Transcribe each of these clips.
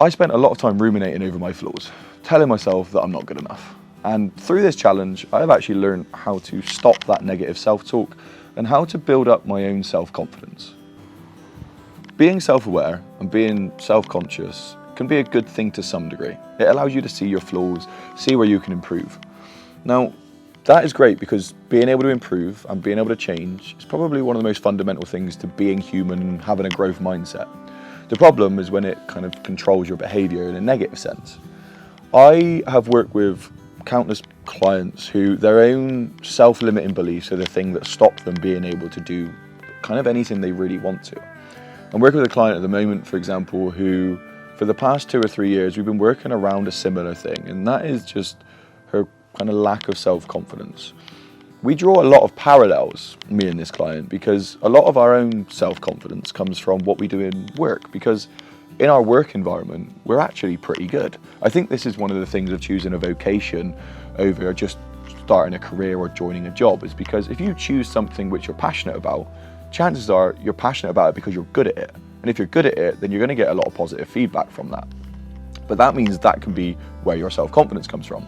I spent a lot of time ruminating over my flaws, telling myself that I'm not good enough. And through this challenge, I've actually learned how to stop that negative self-talk and how to build up my own self-confidence. Being self-aware and being self-conscious can be a good thing to some degree. It allows you to see your flaws, see where you can improve. Now, that is great because being able to improve and being able to change is probably one of the most fundamental things to being human and having a growth mindset. The problem is when it kind of controls your behavior in a negative sense. I have worked with countless clients who their own self-limiting beliefs are the thing that stop them being able to do kind of anything they really want to. I'm working with a client at the moment, for example, who for the past 2 or 3 years, we've been working around a similar thing, and that is just her kind of lack of self-confidence. We draw a lot of parallels, me and this client, because a lot of our own self-confidence comes from what we do in work, because in our work environment, we're actually pretty good. I think this is one of the things of choosing a vocation over just starting a career or joining a job, is because if you choose something which you're passionate about, chances are you're passionate about it because you're good at it. And if you're good at it, then you're going to get a lot of positive feedback from that. But that means that can be where your self-confidence comes from.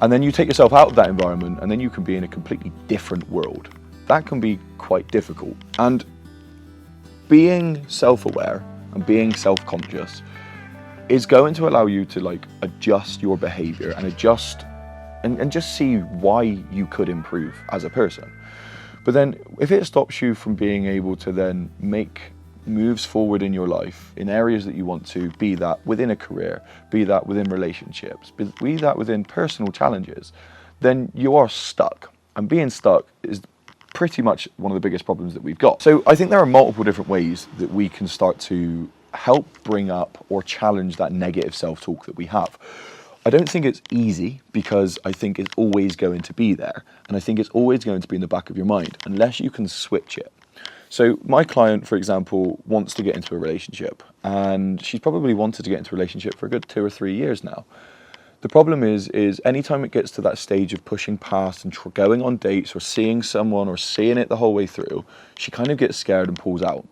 And then you take yourself out of that environment and then you can be in a completely different world. That can be quite difficult. And being self-aware and being self-conscious is going to allow you to adjust your behavior and adjust and just see why you could improve as a person. But then if it stops you from being able to then make moves forward in your life in areas that you want to, be that within a career, be that within relationships, be that within personal challenges, then you are stuck. And being stuck is pretty much one of the biggest problems that we've got. So I think there are multiple different ways that we can start to help bring up or challenge that negative self-talk that we have. I don't think it's easy because I think it's always going to be there. And I think it's always going to be in the back of your mind unless you can switch it. So my client, for example, wants to get into a relationship, and she's probably wanted to get into a relationship for a good 2 or 3 years now. The problem is anytime it gets to that stage of pushing past and going on dates or seeing someone or seeing it the whole way through, she kind of gets scared and pulls out.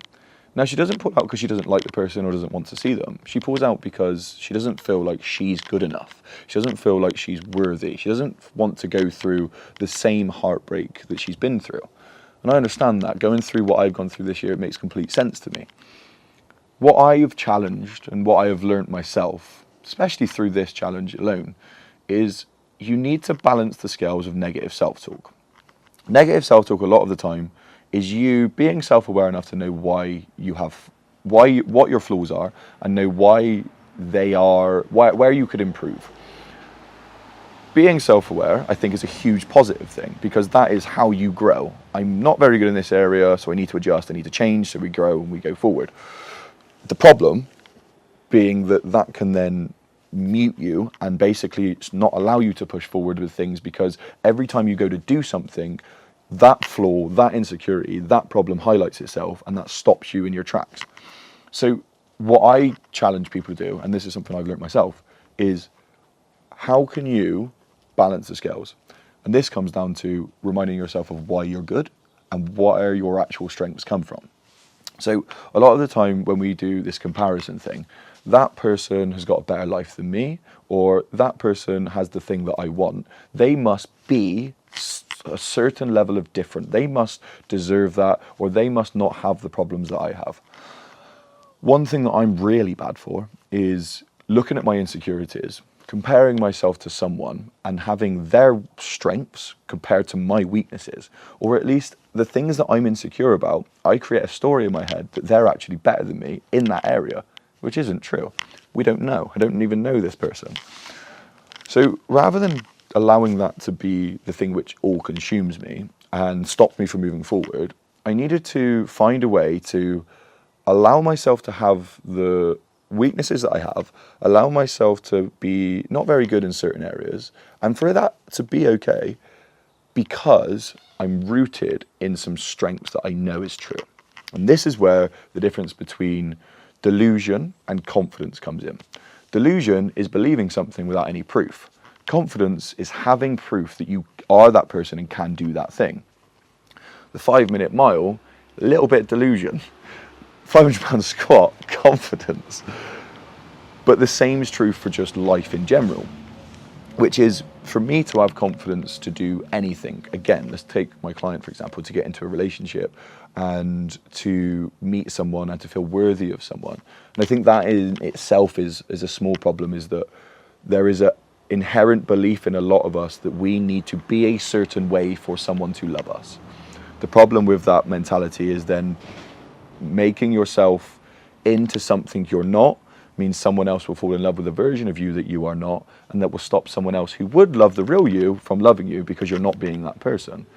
Now, she doesn't pull out because she doesn't like the person or doesn't want to see them. She pulls out because she doesn't feel like she's good enough. She doesn't feel like she's worthy. She doesn't want to go through the same heartbreak that she's been through. And I understand that. Going through what I've gone through this year, it makes complete sense to me. What I have challenged and what I have learnt myself, especially through this challenge alone, is you need to balance the scales of negative self-talk. Negative self-talk a lot of the time is you being self-aware enough to know what your flaws are and know why they are, where you could improve. Being self-aware, I think, is a huge positive thing because that is how you grow. I'm not very good in this area, so I need to adjust, I need to change, so we grow and we go forward. The problem being that can then mute you and basically not allow you to push forward with things, because every time you go to do something, that flaw, that insecurity, that problem highlights itself, and that stops you in your tracks. So what I challenge people to do, and this is something I've learned myself, is how can you balance the scales? And this comes down to reminding yourself of why you're good and where your actual strengths come from. So a lot of the time when we do this comparison thing, that person has got a better life than me, or that person has the thing that I want. They must be a certain level of different. They must deserve that, or they must not have the problems that I have. One thing that I'm really bad for is looking at my insecurities, comparing myself to someone and having their strengths compared to my weaknesses, or at least the things that I'm insecure about. I create a story in my head that they're actually better than me in that area, which isn't true. We don't know. I don't even know this person. So rather than allowing that to be the thing which all consumes me and stops me from moving forward, I needed to find a way to allow myself to have the weaknesses that I have, allow myself to be not very good in certain areas, and for that to be okay because I'm rooted in some strengths that I know is true. And this is where the difference between delusion and confidence comes in. Delusion is believing something without any proof. Confidence is having proof that you are that person and can do that thing. The 5-minute mile, a little bit delusion. 500-pound squat, confidence. But the same is true for just life in general, which is for me to have confidence to do anything. Again, let's take my client, for example, to get into a relationship and to meet someone and to feel worthy of someone. And I think that in itself is a small problem, is that there is a inherent belief in a lot of us that we need to be a certain way for someone to love us. The problem with that mentality is then making yourself into something you're not means someone else will fall in love with a version of you that you are not, and that will stop someone else who would love the real you from loving you because you're not being that person.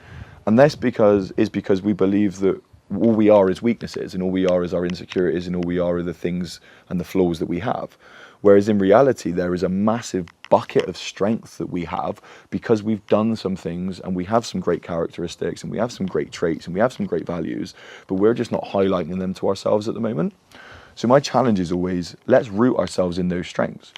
And that's because we believe that all we are is weaknesses, and all we are is our insecurities, and all we are the things and the flaws that we have. Whereas in reality, there is a massive bucket of strength that we have because we've done some things and we have some great characteristics and we have some great traits and we have some great values, but we're just not highlighting them to ourselves at the moment. So my challenge is always, let's root ourselves in those strengths,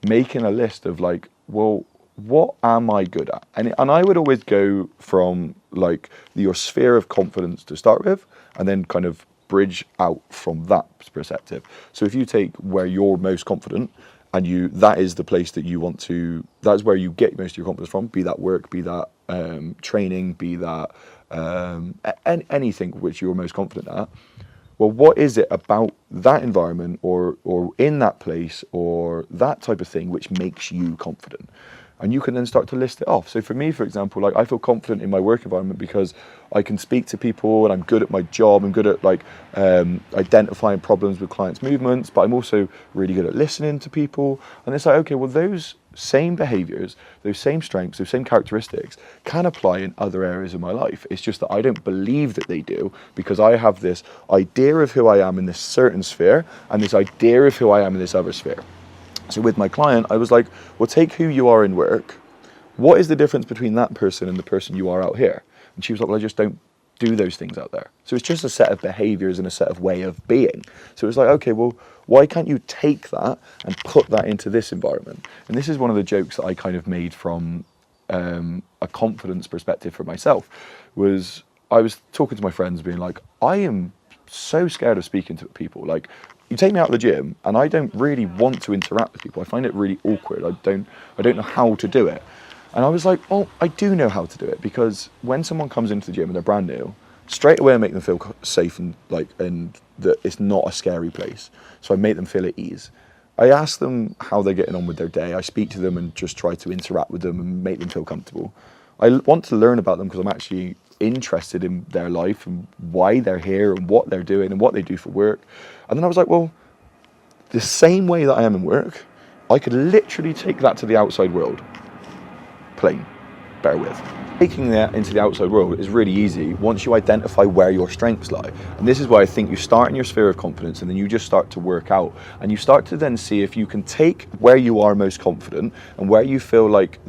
making a list of like, well, what am I good at? And I would always go from like your sphere of confidence to start with, and then kind of bridge out from that perspective. So if you take where you're most confident, and that is the place that you want to, that's where you get most of your confidence from, be that work, be that training, be that anything which you're most confident at. Well, what is it about that environment or in that place or that type of thing which makes you confident? And you can then start to list it off. So for me, for example, like I feel confident in my work environment because I can speak to people and I'm good at my job. I'm good at like identifying problems with clients' movements, but I'm also really good at listening to people. And it's like, okay, well, those same behaviors, those same strengths, those same characteristics can apply in other areas of my life. It's just that I don't believe that they do because I have this idea of who I am in this certain sphere and this idea of who I am in this other sphere. So with my client, I was like, well, take who you are in work. What is the difference between that person and the person you are out here? And she was like, well, I just don't do those things out there. So it's just a set of behaviors and a set of way of being. So it was like, okay, well, why can't you take that and put that into this environment? And this is one of the jokes that I kind of made from a confidence perspective for myself, was I was talking to my friends being like, I am so scared of speaking to people. Like, you take me out of the gym and I don't really want to interact with people. I find it really awkward. I don't know how to do it. And I was like, oh, I do know how to do it, because when someone comes into the gym and they're brand new, straight away I make them feel safe and that it's not a scary place. So I make them feel at ease. I ask them how they're getting on with their day. I speak to them and just try to interact with them and make them feel comfortable. I want to learn about them because I'm actually interested in their life and why they're here and what they're doing and what they do for work. And then I was like, well, the same way that I am in work, I could literally take that to the outside world. Plain. Bear with. Taking that into the outside world is really easy once you identify where your strengths lie. And this is why I think you start in your sphere of confidence and then you just start to work out. And you start to then see if you can take where you are most confident and where you feel like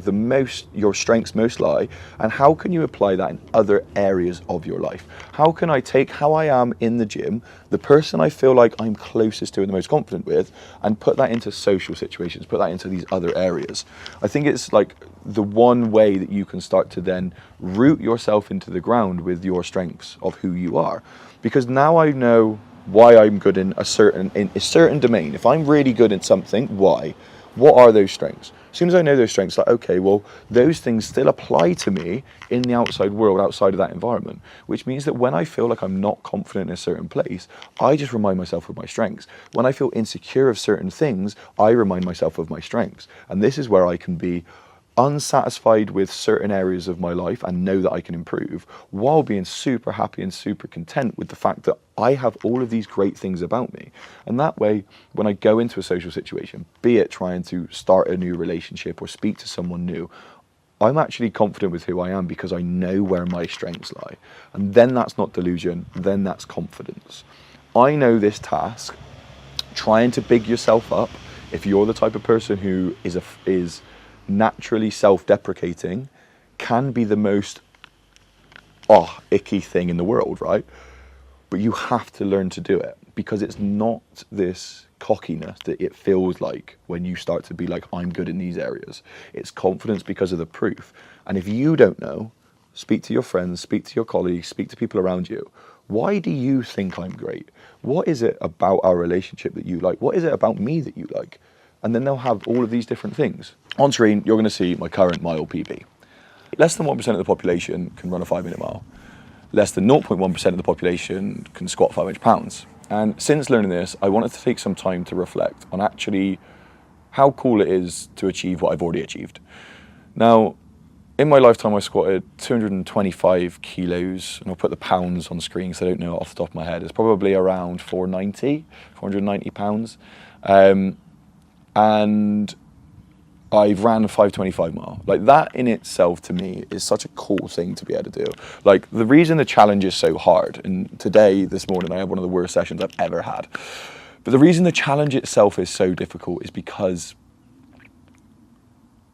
your strengths most lie, and how can you apply that in other areas of your life? How can I take how I am in the gym, the person I feel like I'm closest to and the most confident with, and put that into social situations, put that into these other areas? I think it's like the one way that you can start to then root yourself into the ground with your strengths of who you are. Because now I know why I'm good in a certain domain. If I'm really good at something, why? What are those strengths? As soon as I know those strengths, like, okay, well, those things still apply to me in the outside world, outside of that environment, which means that when I feel like I'm not confident in a certain place, I just remind myself of my strengths. When I feel insecure of certain things, I remind myself of my strengths. And this is where I can be unsatisfied with certain areas of my life and know that I can improve, while being super happy and super content with the fact that I have all of these great things about me. And that way, when I go into a social situation, be it trying to start a new relationship or speak to someone new, I'm actually confident with who I am because I know where my strengths lie. And then that's not delusion, then that's confidence. I know this task, trying to big yourself up, if you're the type of person who is naturally self-deprecating, can be the most icky thing in the world, right? But you have to learn to do it, because it's not this cockiness that it feels like when you start to be like, I'm good in these areas. It's confidence because of the proof. And if you don't know, speak to your friends, speak to your colleagues, speak to people around you. Why do you think I'm great? What is it about our relationship that you like? What is it about me that you like? And then they'll have all of these different things. On screen, you're gonna see my current mile PB. Less than 1% of the population can run a 5-minute mile. Less than 0.1% of the population can squat 500 pounds. And since learning this, I wanted to take some time to reflect on actually how cool it is to achieve what I've already achieved. Now, in my lifetime, I squatted 225 kilos, and I'll put the pounds on screen because I don't know it off the top of my head. It's probably around 490 pounds. And I've ran a 525 mile. Like, that in itself to me is such a cool thing to be able to do. Like, the reason the challenge is so hard, and today, this morning, I had one of the worst sessions I've ever had. But the reason the challenge itself is so difficult is because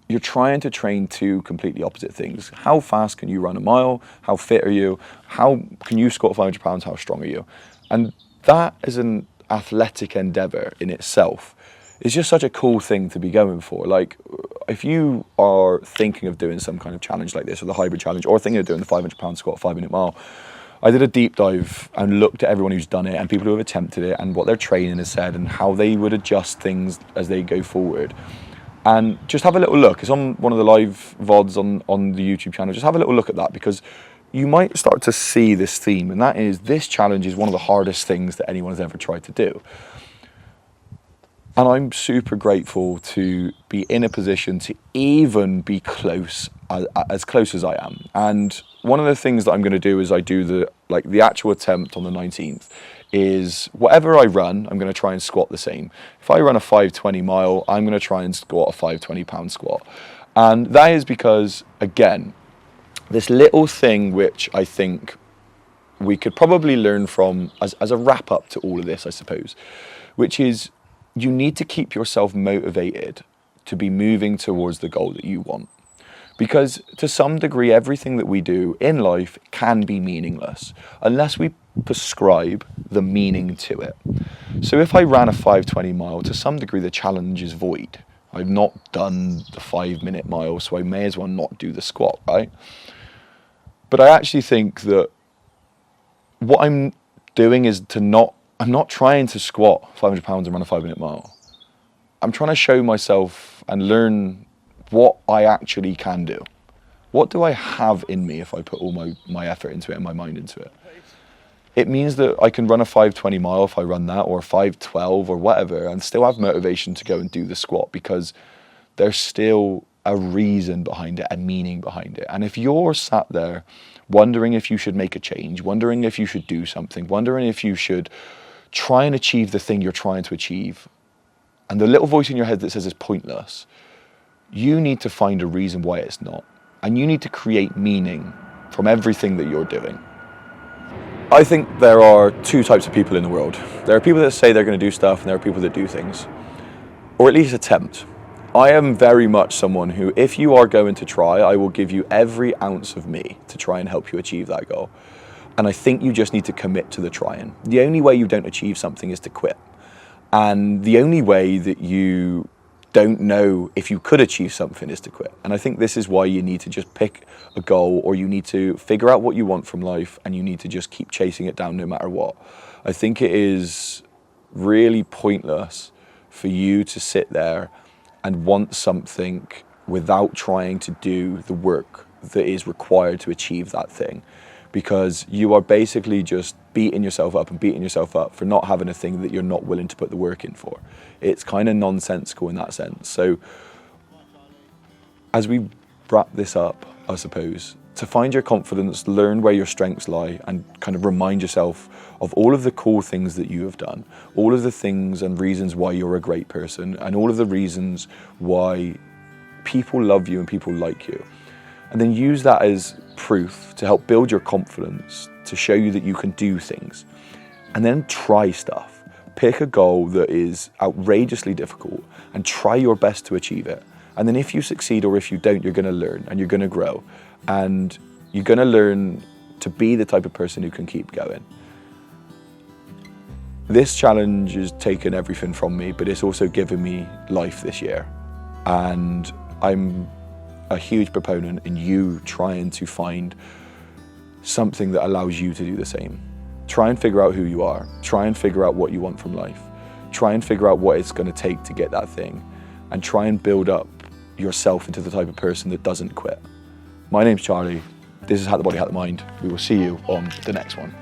you're trying to train two completely opposite things. How fast can you run a mile? How fit are you? How can you squat 500 pounds? How strong are you? And that is an athletic endeavor in itself. It's just such a cool thing to be going for. Like, if you are thinking of doing some kind of challenge like this, or the hybrid challenge, or thinking of doing the 500 pound squat 5-minute mile, I did a deep dive and looked at everyone who's done it and people who have attempted it and what their training has said and how they would adjust things as they go forward. And just have a little look. It's on one of the live VODs on the YouTube channel. Just have a little look at that, because you might start to see this theme, and that is, this challenge is one of the hardest things that anyone has ever tried to do. And I'm super grateful to be in a position to even be close, as close as I am. And one of the things that I'm going to do is I do the actual attempt on the 19th is whatever I run, I'm going to try and squat the same. If I run a 520 mile, I'm going to try and squat a 520 pound squat. And that is because, again, this little thing which I think we could probably learn from as a wrap up to all of this, I suppose, which is, you need to keep yourself motivated to be moving towards the goal that you want. Because to some degree, everything that we do in life can be meaningless unless we prescribe the meaning to it. So if I ran a 520 mile, to some degree, the challenge is void. I've not done the 5-minute mile, so I may as well not do the squat, right? But I actually think that what I'm doing is I'm not trying to squat 500 pounds and run a 5-minute mile. I'm trying to show myself and learn what I actually can do. What do I have in me if I put all my effort into it and my mind into it? It means that I can run a 520 mile if I run that, or 512 or whatever, and still have motivation to go and do the squat, because there's still a reason behind it, a meaning behind it. And if you're sat there wondering if you should make a change, wondering if you should do something, wondering if you should try and achieve the thing you're trying to achieve, and the little voice in your head that says it's pointless, you need to find a reason why it's not. And you need to create meaning from everything that you're doing. I think there are two types of people in the world. There are people that say they're going to do stuff, and there are people that do things, or at least attempt. I am very much someone who, if you are going to try, I will give you every ounce of me to try and help you achieve that goal. And I think you just need to commit to the trying. The only way you don't achieve something is to quit. And the only way that you don't know if you could achieve something is to quit. And I think this is why you need to just pick a goal, or you need to figure out what you want from life, and you need to just keep chasing it down no matter what. I think it is really pointless for you to sit there and want something without trying to do the work that is required to achieve that thing, because you are basically just beating yourself up for not having a thing that you're not willing to put the work in for. It's kind of nonsensical in that sense. So as we wrap this up, I suppose, to find your confidence, learn where your strengths lie, and kind of remind yourself of all of the cool things that you have done, all of the things and reasons why you're a great person, and all of the reasons why people love you and people like you. And then use that as proof to help build your confidence, to show you that you can do things. And then try stuff. Pick a goal that is outrageously difficult and try your best to achieve it. And then if you succeed or if you don't, you're going to learn and you're going to grow. And you're going to learn to be the type of person who can keep going. This challenge has taken everything from me, but it's also given me life this year. And I'm a huge proponent in you trying to find something that allows you to do the same. Try and figure out who you are. Try and figure out what you want from life. Try and figure out what it's going to take to get that thing. and try and build up yourself into the type of person that doesn't quit. My name's Charlie. This is Hack the Body, Hack the Mind. We will see you on the next one.